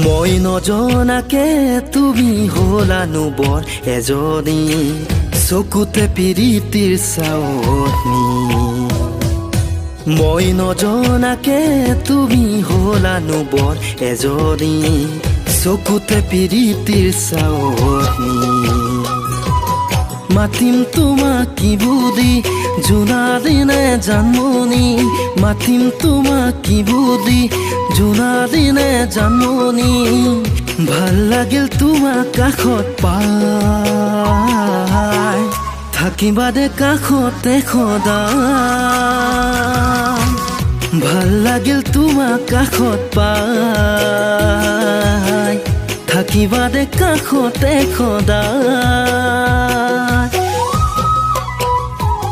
মই নজনাকে তুমি হলানো বৰ এজনী চকুতে পিৰিতিৰ চাৱনী মই নজনাকে তুমি হলানো বৰ এজনী চকুতে পিৰিতিৰ চাৱনী মাতিম তোমাক কি বুদ্ধি জোনা দিনে জানমনি মাতিম তোমাক কি বুদ্ধি জোনা দিনে জানমনি ভাল লাগিল তোমাক কাষত পাই থাকিবা দে কাষতে সদায় ভাল লাগিল তোমাক কাষত পাই থাকিবা দে কাষতে সদায়